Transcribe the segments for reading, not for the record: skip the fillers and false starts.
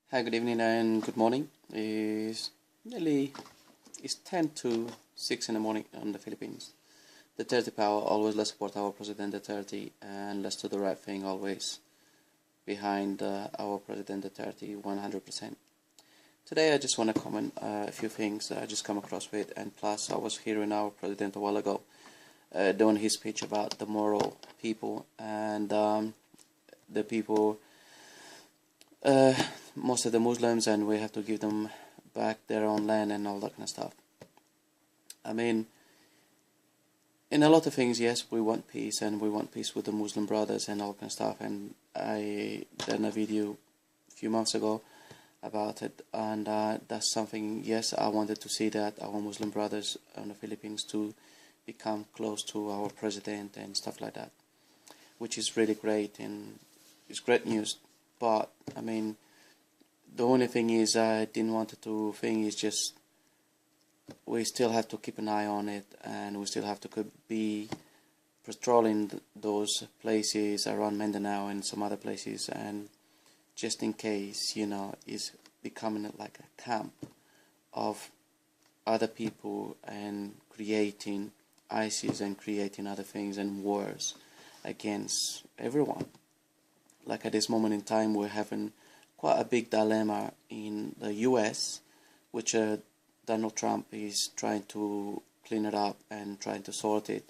Hi, good evening and good morning. It's 10 to 6 in the morning on the Philippines. Duterte power, always let's support our President Duterte and let's do the right thing always behind our President Duterte 100%. Today I just want to comment a few things that I just come across with, and plus I was hearing our President a while ago doing his speech about the moral people and the people most of the Muslims, and we have to give them back their own land and all that kind of stuff. I mean, in a lot of things, yes, we want peace, and we want peace with the Muslim brothers and all kind of stuff. And I done a video a few months ago about it, and that's something, yes, I wanted to see that our Muslim brothers in the Philippines to become close to our president and stuff like that, which is really great, and it's great news. But I mean, the only thing is I didn't want to think is just we still have to keep an eye on it, and we still have to be patrolling those places around Mindanao and some other places, and just in case, is becoming like a camp of other people and creating ISIS and creating other things and wars against everyone. Like at this moment in time, we're having quite a big dilemma in the US, which Donald Trump is trying to clean it up and trying to sort it,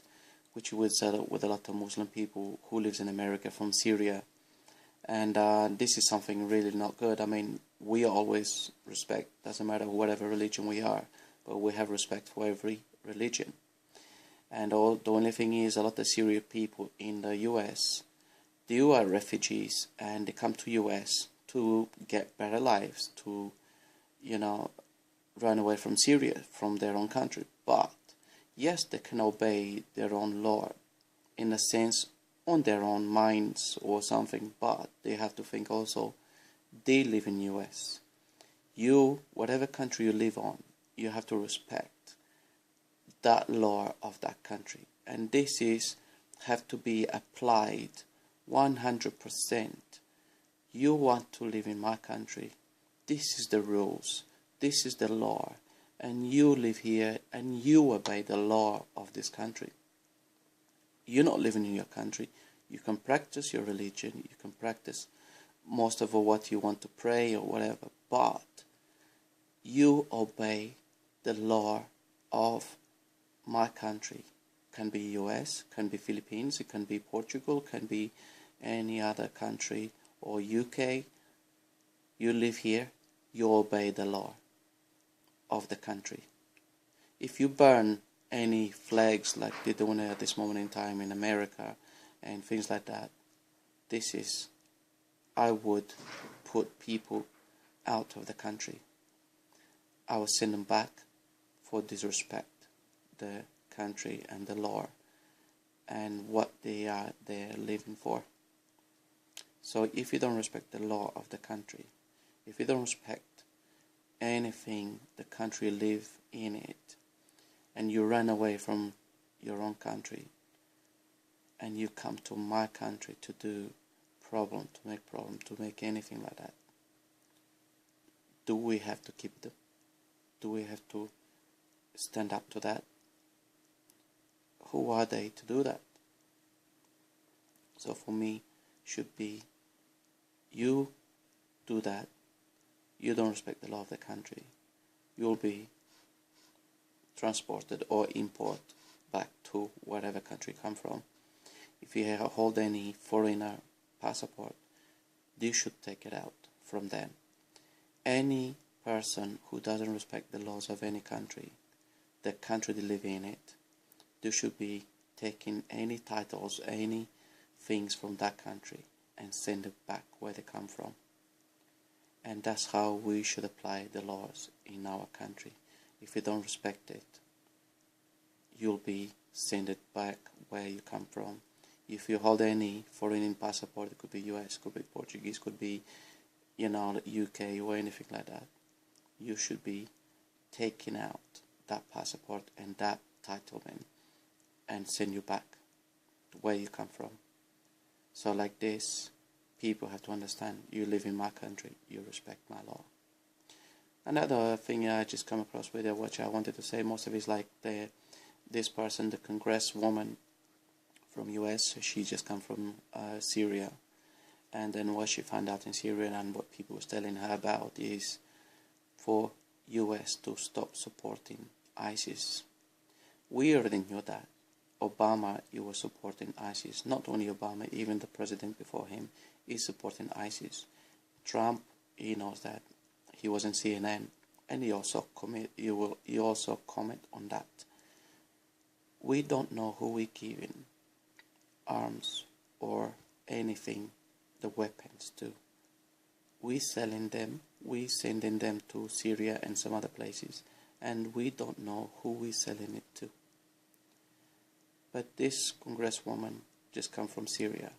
which would settle with a lot of Muslim people who lives in America from Syria. And this is something really not good. I mean, we always respect, doesn't matter whatever religion we are, but we have respect for every religion. And the only thing is, a lot of Syrian people in the US, they are refugees, and they come to US to get better lives, to, run away from Syria, from their own country. But, yes, they can obey their own Lord, in a sense, on their own minds or something, but they have to think also, they live in US. You, whatever country you live on, you have to respect that law of that country. And this have to be applied 100%. You want to live in my country, this is the rules, this is the law, and you live here and you obey the law of this country. You're not living in your country, you can practice your religion, you can practice most of what you want to pray or whatever, but you obey the law of my country. Can be US, can be Philippines, it can be Portugal, can be any other country, or UK. You live here, you obey the law of the country. If you burn any flags like they're doing at this moment in time in America and things like that, I would put people out of the country. I would send them back for disrespect the country and the law and what they're living for. So if you don't respect the law of the country, if you don't respect anything the country live in it, and you run away from your own country, and you come to my country to do problem, to make anything like that, do we have to keep them? Do we have to stand up to that? Who are they to do that? So for me, should be, you do that, you don't respect the law of the country, you'll be transported or imported back to whatever country you come from. If you hold any foreigner passport, you should take it out from them. Any person who doesn't respect the laws of any country, the country they live in it, they should be taking any titles, any things from that country and send it back where they come from. And that's how we should apply the laws in our country. If you don't respect it, you'll be sent it back where you come from. If you hold any foreign passport, it could be US, could be Portuguese, could be, UK or anything like that, you should be taking out that passport and that titlement and send you back to where you come from. So like this, people have to understand, you live in my country, you respect my law. Another thing I just come across with it, which I wanted to say, most of it is like this person, the congresswoman from US, she just come from Syria, and then what she found out in Syria and what people was telling her about is for US to stop supporting ISIS. We already knew that. Obama, he was supporting ISIS. Not only Obama, even the president before him is supporting ISIS. Trump, he knows that. He was in CNN, and he also comment on that. We don't know who we're giving arms or anything, the weapons to. We selling them, we sending them to Syria and some other places, and we don't know who we selling it to. But this congresswoman just come from Syria,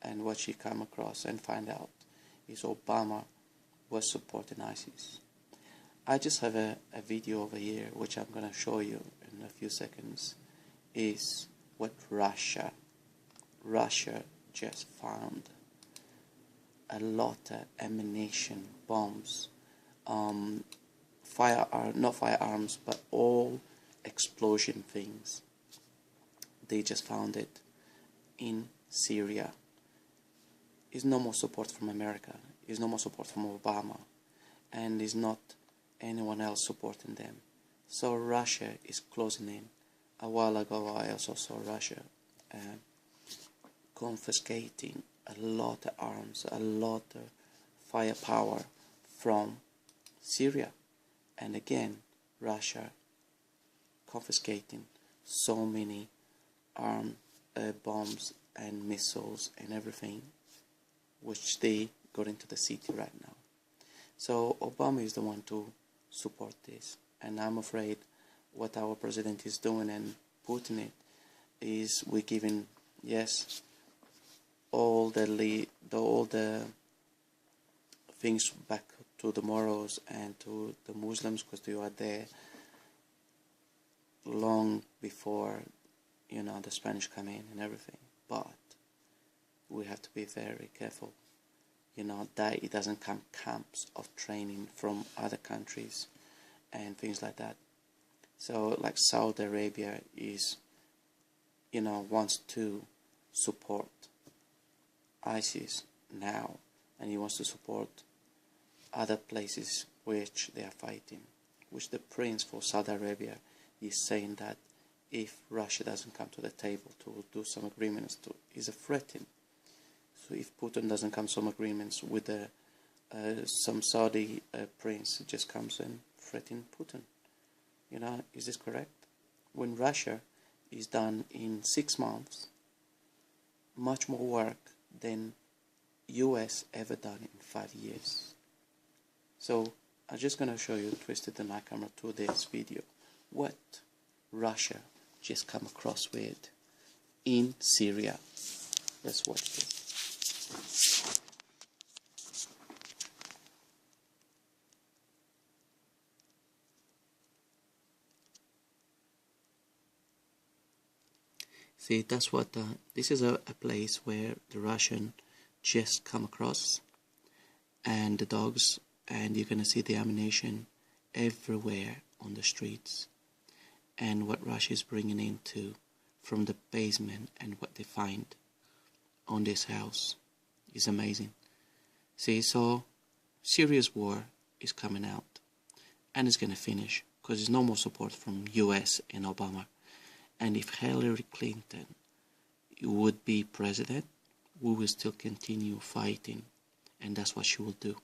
and what she come across and find out is Obama was supporting ISIS. I just have a video over here which I'm going to show you in a few seconds, is what Russia just found. A lot of ammunition, bombs, not firearms, but all explosion things. They just found it in Syria. There's no more support from America. There's no more support from Obama. And there's not anyone else supporting them. So Russia is closing in. A while ago I also saw Russia confiscating a lot of arms, a lot of firepower from Syria. And again, Russia confiscating so many bombs and missiles and everything, which they got into the city right now. So Obama is the one to support this, and I'm afraid what our president is doing and putting it is we're giving, yes, all the things back to the Moros and to the Muslims, because they were there long before, you know, the Spanish come in and everything. But we have to be very careful, you know, that it doesn't come camps of training from other countries and things like that. So like Saudi Arabia is, you know, wants to support ISIS now, and he wants to support other places which they are fighting, which the prince for Saudi Arabia is saying that if Russia doesn't come to the table to do some agreements, is a threatening. So if Putin doesn't come to some agreements with some Saudi prince, just comes and threaten Putin. You know, is this correct? When Russia is done in 6 months, much more work than US ever done in 5 years. So I'm just going to show you, twisted the my camera to this video, what Russia just come across with in Syria. Let's watch this. See, that's what, this is a place where the Russian just come across, and the dogs, and you're going to see the ammunition everywhere on the streets, and what Russia is bringing into from the basement and what they find on this house is amazing. See, so serious war is coming out, and it's going to finish because there's no more support from US and Obama. And if Hillary Clinton would be president, we will still continue fighting, and that's what she will do.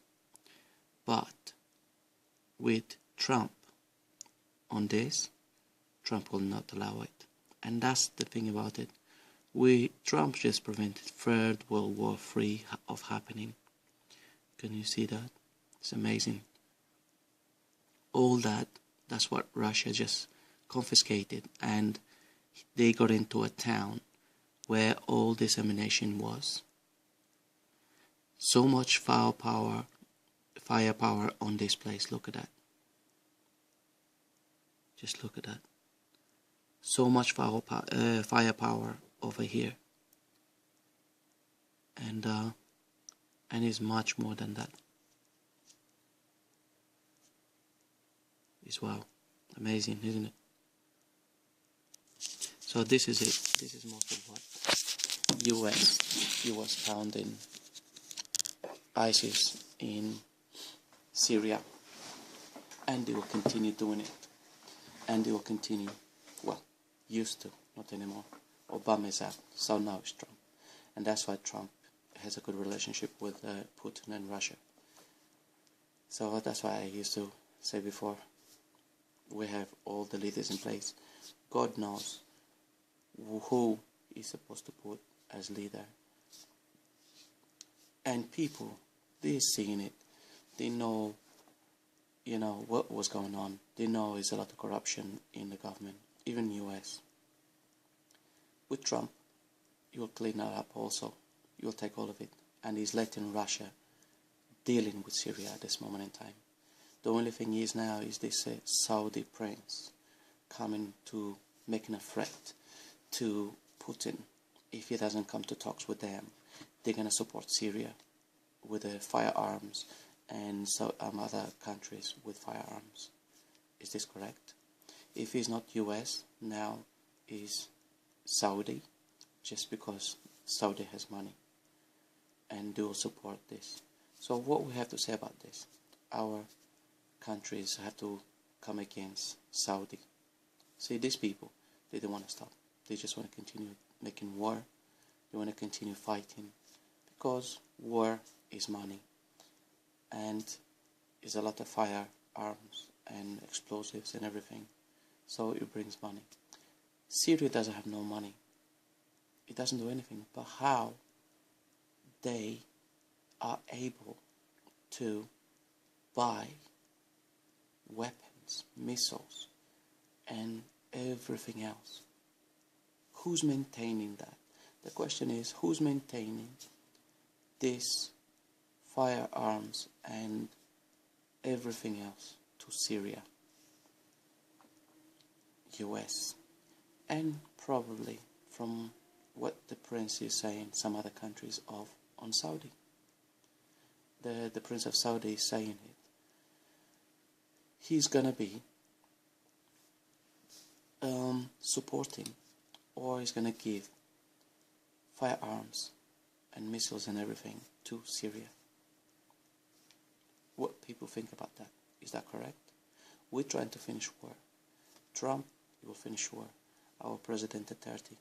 But with Trump on this, Trump will not allow it. And that's the thing about it. Trump just prevented Third World War III of happening. Can you see that? It's amazing. All that's what Russia just confiscated, and they got into a town where all this ammunition was. So much firepower on this place. Look at that. Just look at that. So much firepower over here. And and is much more than that. It's wow, amazing, isn't it? So this is it. This is most of what US founding ISIS in Syria, and they will continue doing it, and they will continue, well, used to, not anymore. Obama is out, so now it's Trump, and that's why Trump has a good relationship with Putin and Russia. So that's why I used to say before, we have all the leaders in place. God knows who is supposed to put as leader, and people, they're seeing it. They know, what was going on. They know there's a lot of corruption in the government, even US. With Trump, you'll clean that up also. You'll take all of it. And he's letting Russia dealing with Syria at this moment in time. The only thing is now is this Saudi prince coming to making a threat to Putin. If he doesn't come to talks with them, they're going to support Syria with firearms, and other countries with firearms. Is this correct? If it's not US, now is Saudi, just because Saudi has money, and they will support this. So what we have to say about this, our countries have to come against Saudi. See, these people, they don't want to stop. They just want to continue making war. They want to continue fighting, because war is money, and is a lot of firearms and explosives and everything. So it brings money. Syria doesn't have no money. It doesn't do anything. But how they are able to buy weapons, missiles, and everything else? Who's maintaining that? The question is, who's maintaining this firearms and everything else to Syria? US. And probably, from what the prince is saying, some other countries on Saudi. The prince of Saudi is saying it. He's gonna be supporting, or he's gonna give firearms and missiles and everything to Syria. What people think about that? Is that correct? We're trying to finish war. Trump will finish war. Our president Duterte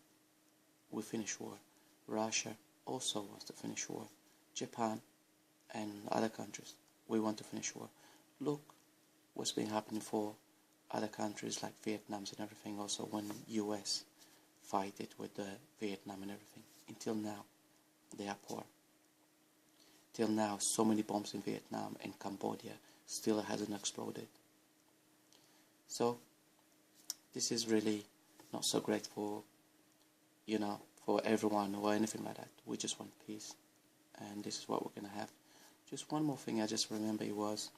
will finish war. Russia also wants to finish war. Japan and other countries, we want to finish war. Look what's been happening for other countries like Vietnam and everything, also when US fight it with Vietnam and everything. Until now, they are poor. Till now, so many bombs in Vietnam and Cambodia still hasn't exploded. So this is really not so great for, for everyone or anything like that. We just want peace, and this is what we're going to have. Just one more thing I just remember, it was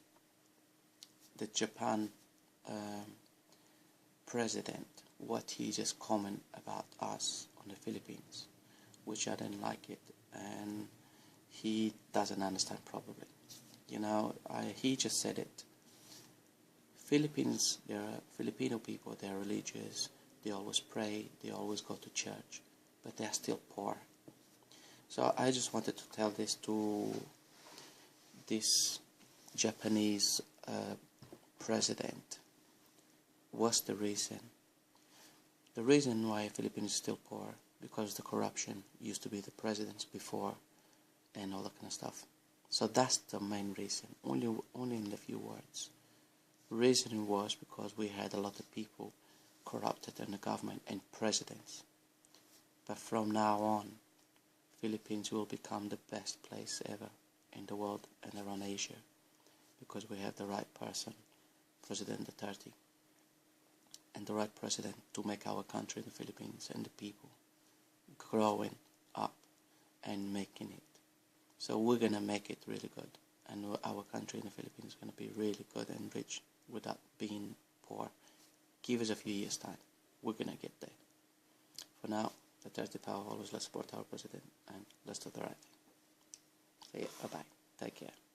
the Japan president, what he just commented about us on the Philippines, which I didn't like it, and he doesn't understand probably. He just said it. Philippines, Filipino people, they're religious, they always pray, they always go to church, but they're still poor. So I just wanted to tell this to this Japanese president. What's the reason? The reason why Philippines is still poor, because the corruption used to be the presidents before and all that kind of stuff. So that's the main reason, only in a few words. Reason was because we had a lot of people corrupted in the government and presidents. But from now on, Philippines will become the best place ever in the world and around Asia, because we have the right person, President Duterte, and the right president to make our country, the Philippines, and the people growing up and making it. So we're going to make it really good, and our country in the Philippines is going to be really good and rich without being poor. Give us a few years' time. We're going to get there. For now, the Duterte power always, let's support our president, and let's do the right thing. See you. Bye-bye. Take care.